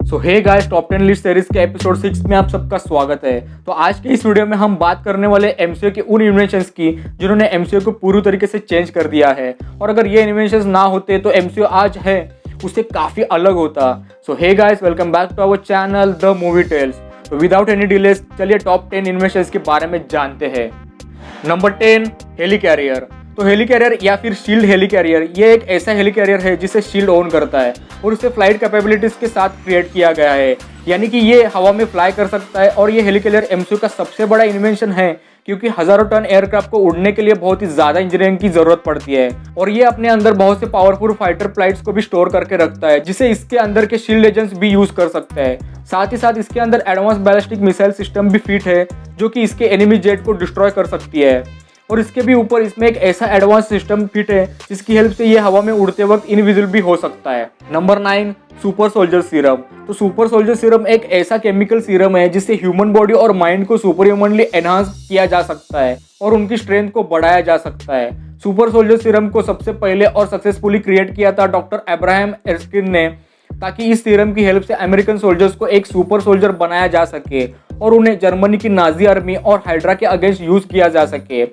सो hey guys, top 10 list series के episode 6 में आप सबका स्वागत है। तो आज के इस वीडियो में हम बात करने वाले एमसीयू के उन इन्वेंशंस की जिन्होंने एमसीयू को पूरी तरीके से चेंज कर दिया है, और अगर ये इन्वेंशंस ना होते तो एमसीयू आज है उससे काफी अलग होता। So hey guys, welcome back to our channel the movie tales. तो विदाउट एनी डिलेस चलिए टॉप 10 इन्वेंशंस के बारे में जानते हैं। Number 10, helicarrier. तो हेली कैरियर या फिर शील्ड हेली कैरियर, ये एक ऐसा हेली कैरियर है जिसे शील्ड ओन करता है और उसे फ्लाइट कैपेबिलिटीज के साथ क्रिएट किया गया है, यानी कि ये हवा में फ्लाई कर सकता है। और ये हेली कैरियर एमसीयू का सबसे बड़ा इन्वेंशन है, क्योंकि हजारों टन एयरक्राफ्ट को उड़ने के लिए बहुत ही ज्यादा इंजीनियरिंग की जरूरत पड़ती है, और ये अपने अंदर बहुत से पावरफुल फाइटर फ्लाइट्स को भी स्टोर करके रखता है, जिसे इसके अंदर के शील्ड एजेंट्स भी यूज कर सकते हैं। साथ ही साथ इसके अंदर एडवांस बैलिस्टिक मिसाइल सिस्टम भी फिट है, जो कि इसके एनिमी जेट को डिस्ट्रॉय कर सकती है। और इसके भी ऊपर इसमें एक ऐसा एडवांस सिस्टम फिट है जिसकी हेल्प से ये हवा में उड़ते वक्त इनविजिबल भी हो सकता है। Number 9, super soldier serum. तो सुपर सोल्जर सीरम एक ऐसा केमिकल सीरम है जिससे ह्यूमन बॉडी और माइंड को सुपर ह्यूमनली एनहांस किया जा सकता है और उनकी स्ट्रेंथ को बढ़ाया जा सकता है। सुपर सोल्जर सीरम को सबसे पहले और सक्सेसफुली क्रिएट किया था डॉक्टर अब्राहम एर्स्किन ने, ताकि इस सीरम की हेल्प से अमेरिकन सोल्जर्स को एक सुपर सोल्जर बनाया जा सके और उन्हें जर्मनी की नाजी आर्मी और हाइड्रा के अगेंस्ट यूज किया जा सके।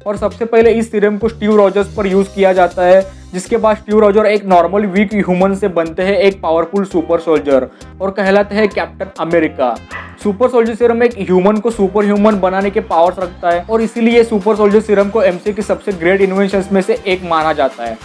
और सबसे पहले इस सीरम को स्टीव रॉजर्स पर यूज किया जाता है, जिसके बाद स्टीव रॉजर एक नॉर्मल वीक ह्यूमन से बनते हैं एक पावरफुल सुपर सोल्जर और कहलाते हैं captain America. Super soldier serum एक ह्यूमन को सुपर ह्यूमन बनाने के पावर्स रखता है, और इसीलिए सुपर सोल्जर सीरम को एमसीयू की सबसे ग्रेट इन्वेंशंस में से एक माना जाता है।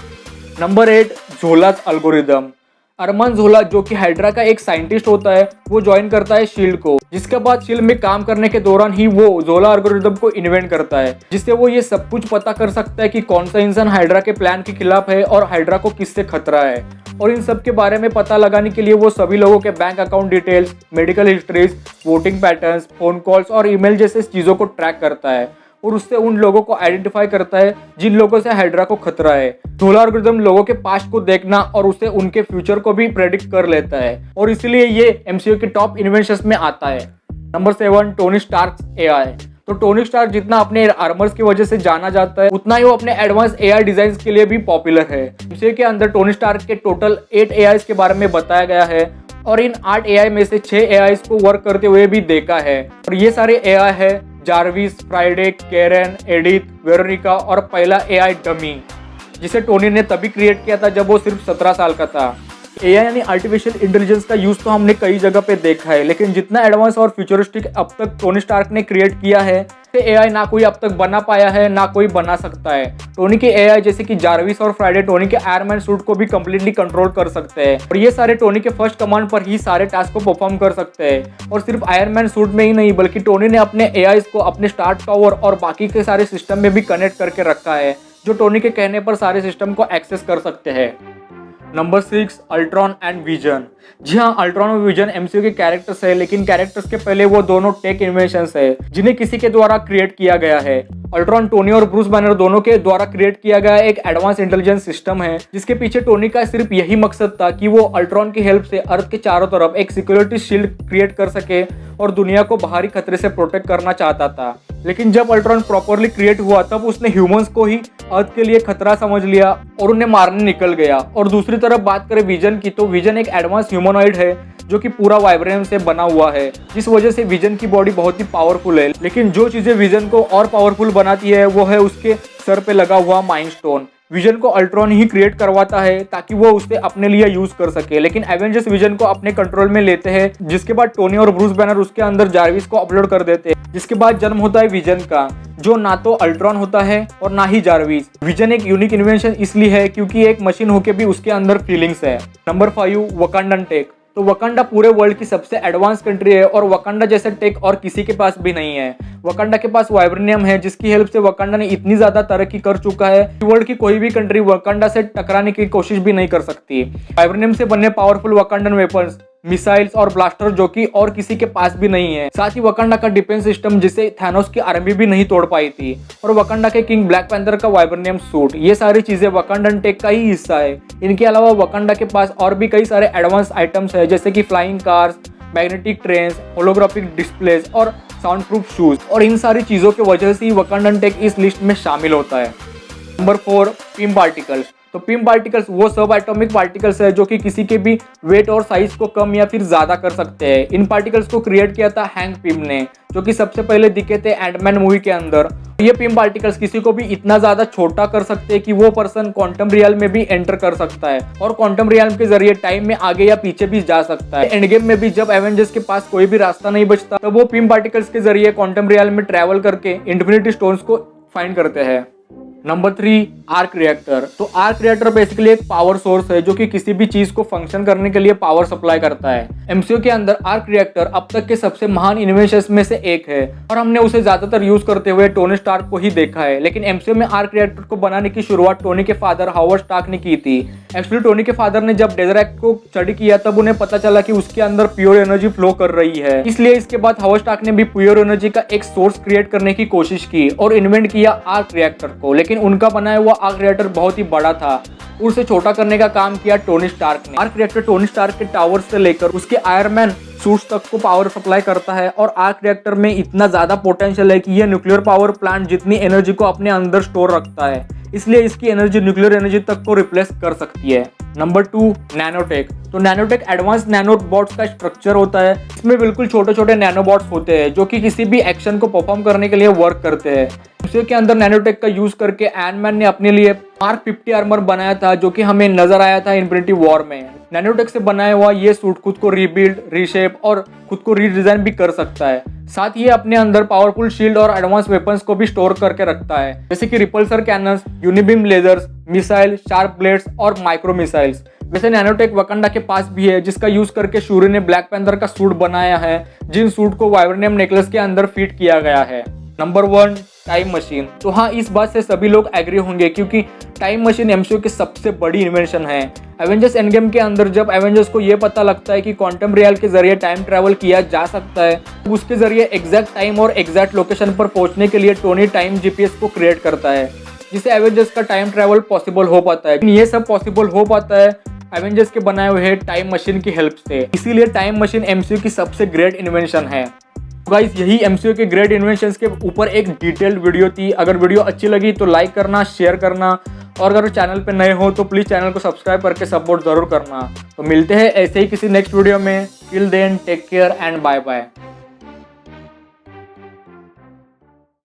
Number 8, झोलास algorithm. अरमान झोला, जो कि हाइड्रा का एक साइंटिस्ट होता है, वो ज्वाइन करता है शील्ड को, जिसके बाद शील्ड में काम करने के दौरान ही वो झोला एल्गोरिदम को इन्वेंट करता है, जिससे वो ये सब कुछ पता कर सकता है कि कौन सा इंसान हाइड्रा के प्लान के खिलाफ है और हाइड्रा को किससे खतरा है। और इन सब के बारे में पता लगाने के लिए वो सभी लोगों के bank account details, medical histories, voting patterns, phone calls और ईमेल जैसे चीजों को ट्रैक करता है, और उससे उन लोगों को आइडेंटिफाई करता है जिन लोगों से हाइड्रा को खतरा है। झोला एल्गोरिदम लोगों के पास्ट को देखना और उससे उनके फ्यूचर को भी प्रेडिक्ट कर लेता है, और इसीलिए ये एमसीयू के टॉप इन्वेंशंस में आता है। Number 7, Tony Stark AI. तो टोनी स्टार्क जितना अपने आर्मर्स की वजह से जाना जाता है, उतना ही वो अपने एडवांस एआई डिजाइन के लिए भी पॉपुलर है। एमसीयू के अंदर टोनी स्टार्क के टोटल 8 एआईज के बारे में बताया गया है, और इन 8 एआई में से 6 एआईज को वर्क करते हुए भी देखा है। और ये सारे एआई है जार्विस, फ्राइडे, केरन, एडिथ, वेरोनिका और पहला एआई डमी, जिसे टोनी ने तभी क्रिएट किया था जब वो सिर्फ 17 साल का था। एआई यानी आर्टिफिशियल इंटेलिजेंस का यूज तो हमने कई जगह पे देखा है, लेकिन जितना एडवांस और फ्यूचरिस्टिक अब तक टोनी स्टार्क ने क्रिएट किया है, एआई ना कोई अब तक बना पाया है, ना कोई बना सकता है। टोनी के एआई जैसे कि जार्विस और फ्राइडे टोनी के आयरन मैन सूट को भी कंप्लीटली कंट्रोल कर सकते हैं, और ये सारे टोनी के फर्स्ट कमांड पर ही सारे टास्क को परफॉर्म कर सकते हैं। और सिर्फ आयरन मैन सूट में ही नहीं, बल्कि टोनी ने अपने एआई को अपने स्टार्ट टावर और बाकी के सारे सिस्टम में भी कनेक्ट करके रखा है, जो टोनी के कहने पर सारे सिस्टम को एक्सेस कर सकते हैं। Number 6, Ultron and Vision. जी हाँ, अल्ट्रॉन और विजन एमसीयू के कैरेक्टर्स है, लेकिन कैरेक्टर्स के पहले वो दोनों टेक इन्वेंशंस है जिन्हें किसी के द्वारा क्रिएट किया गया है। अल्ट्रॉन टोनी और ब्रूस बैनर दोनों के द्वारा क्रिएट किया गया एक एडवांस इंटेलिजेंस सिस्टम है, जिसके पीछे टोनी का सिर्फ यही मकसद था कि वो अल्ट्रॉन की हेल्प से अर्थ के चारों तरफ एक सिक्योरिटी शील्ड क्रिएट कर सके और दुनिया को बाहरी खतरे से प्रोटेक्ट करना चाहता था। लेकिन जब अल्ट्रॉन प्रॉपरली क्रिएट हुआ, तब उसने ह्यूमंस को ही अर्थ के लिए खतरा समझ लिया और उन्हें मारने निकल गया। और दूसरी तरफ बात करें विजन की, तो विजन एक एडवांस ह्यूमनॉइड है जो कि पूरा वाइब्रेनियम से बना हुआ है, जिस वजह से विजन की बॉडी बहुत ही पावरफुल है। लेकिन जो चीजें विजन को और पावरफुल बनाती है वो है उसके सर पे लगा हुआ माइंड स्टोन। विजन को अल्ट्रॉन ही क्रिएट करवाता है ताकि वो उसे अपने लिए यूज कर सके, लेकिन एवेंजर्स विजन को अपने कंट्रोल में लेते हैं, जिसके बाद टोनी और ब्रूस बैनर उसके अंदर जार्विस को अपलोड कर देते हैं, जिसके बाद जन्म होता है विजन का, जो ना तो अल्ट्रॉन होता है और ना ही जार्विस। विजन एक यूनिक इन्वेंशन इसलिए है क्योंकि एक मशीन होके भी उसके अंदर फीलिंग्स है। Number 5, Wakandan tech. तो वकांडा पूरे वर्ल्ड की सबसे एडवांस कंट्री है, और वकांडा जैसे टेक और किसी के पास भी नहीं है। वकांडा के पास वाइब्रेनियम है, जिसकी हेल्प से वकांडा ने इतनी ज्यादा तरक्की कर चुका है कि वर्ल्ड की कोई भी कंट्री वकांडा से टकराने की कोशिश भी नहीं कर सकती। वाइब्रेनियम से बने पावरफुल वकांडन वेपन्स, मिसाइल्स और ब्लास्टर जो कि और किसी के पास भी नहीं है। साथ ही वकांडा का डिफेंस सिस्टम जिसे थानोस की आर्मी भी नहीं तोड़ पाई थी, और वकांडा के किंग ब्लैक पैंथर का वाइब्रेनियम सूट, ये सारी चीजें वकांडन टेक का ही हिस्सा है। इनके अलावा वकांडा के पास और भी कई सारे एडवांस आइटम्स है, जैसे कि flying cars, magnetic trains, holographic displace और साउंड प्रूफ शूज, और इन सारी चीजों की वजह से ही वकांडन टेक इस लिस्ट में शामिल होता है। Number 4, Pym particles. तो पिम पार्टिकल्स वो सब एटॉमिक पार्टिकल्स है जो कि किसी के भी वेट और साइज को कम या फिर ज्यादा कर सकते हैं। इन पार्टिकल्स को क्रिएट किया था हैंक पिम ने, जो कि सबसे पहले दिखे थे एंटमैन मूवी के अंदर। ये पिम पार्टिकल्स किसी को भी इतना ज्यादा छोटा कर सकते हैं कि वो पर्सन क्वांटम रियल में भी एंटर कर सकता है और क्वांटम रियल के जरिए टाइम में आगे या पीछे भी जा सकता है। एंड गेम में भी जब एवेंजर्स के पास कोई भी रास्ता नहीं बचता तब वो पिम पार्टिकल्स के जरिए क्वांटम रियल में ट्रैवल करके इन्फिनिटी स्टोन्स को फाइंड करते हैं। Number 3, arc reactor. तो आर्क रिएक्टर बेसिकली एक पावर सोर्स है जो कि किसी भी चीज को फंक्शन करने के लिए पावर सप्लाई करता है। एमसीयू के अंदर आर्क रिएक्टर अब तक के सबसे महान इन्वेंशंस में से एक है और हमने उसे ज्यादातर यूज करते हुए टोनी स्टार्क को ही देखा है। लेकिन एमसीयू में आर्क रिएक्टर को बनाने की शुरुआत टोनी के फादर हावर्ड स्टार्क ने की थी। एक्चुअली टोनी के फादर ने जब डेजरेक्ट को स्टडी किया तब उन्हें पता चला कि उसके अंदर प्योर एनर्जी फ्लो कर रही है, इसलिए इसके बाद हावर्ड स्टार्क ने भी प्योर एनर्जी का एक सोर्स क्रिएट करने की कोशिश की और इन्वेंट किया आर्क रिएक्टर को। लेकिन उनका बनाया हुआ आर्क रिएक्टर बहुत ही बड़ा था, उसे छोटा करने का काम किया टोनी स्टार्क ने। आर्क रिएक्टर टोनी स्टार्क के टावर से लेकर उसके आयरन मैन सूट्स तक को पावर सप्लाई करता है और आर्क रिएक्टर में इतना ज्यादा पोटेंशियल है कि यह न्यूक्लियर पावर प्लांट जितनी एनर्जी को अपने अंदर स्टोर रखता है, इसलिए इसकी एनर्जी न्यूक्लियर एनर्जी तक को रिप्लेस कर सकती है। Number 2, nanotech. तो नैनोटेक एडवांस नैनोबॉट्स का स्ट्रक्चर होता है। इसमें बिल्कुल छोटे छोटे नैनोबॉट्स होते हैं जो कि किसी भी एक्शन को परफॉर्म करने के लिए वर्क करते हैं। उसी के अंदर नैनोटेक का यूज करके एंटमैन ने अपने लिए मार्क 50 आर्मर बनाया था जो कि हमें नजर आया था इन्फिनिटी वॉर में। नैनोटेक से बनाया हुआ ये सूट खुद को रीबिल्ड, रीशेप और खुद को रीडिजाइन भी कर सकता है। साथ ही अपने अंदर पावरफुल शील्ड और एडवांस वेपन्स को भी स्टोर करके रखता है, जैसे कि repulsor cannons, unibeam lasers, missile, sharp blades और माइक्रो मिसाइल्स। वैसे नैनोटेक वकांडा के पास भी है, जिसका यूज करके शूरी ने ब्लैक पैंथर का सूट बनाया है, जिन सूट को वाइब्रेनियम नेकलेस के अंदर फिट किया गया है। Number 1, time machine. तो हाँ, इस बात से सभी लोग एग्री होंगे क्योंकि टाइम मशीन एमसीयू की सबसे बड़ी इन्वेंशन है। एवेंजर्स एंड गेम के अंदर जब एवेंजर्स को ये पता लगता है कि क्वांटम रियल के जरिए टाइम ट्रैवल किया जा सकता है, उसके जरिए एग्जैक्ट टाइम और एग्जैक्ट लोकेशन पर पहुंचने के लिए टोनी टाइम जीपीएस को क्रिएट करता है, जिससे एवेंजर्स का टाइम ट्रैवल पॉसिबल हो पाता है। ये सब पॉसिबल हो पाता है एवेंजर्स के बनाए हुए टाइम मशीन की हेल्प से, इसीलिए टाइम मशीन एमसीयू की सबसे ग्रेट इन्वेंशन है। गाइस, यही एमसीयू के ग्रेट इन्वेंशंस के ऊपर एक डिटेल्ड वीडियो थी। अगर वीडियो अच्छी लगी तो लाइक करना, शेयर करना और अगर चैनल पे नए हो तो प्लीज़ चैनल को सब्सक्राइब करके सपोर्ट ज़रूर करना। तो मिलते हैं ऐसे ही किसी नेक्स्ट वीडियो में। Till then take care and bye bye.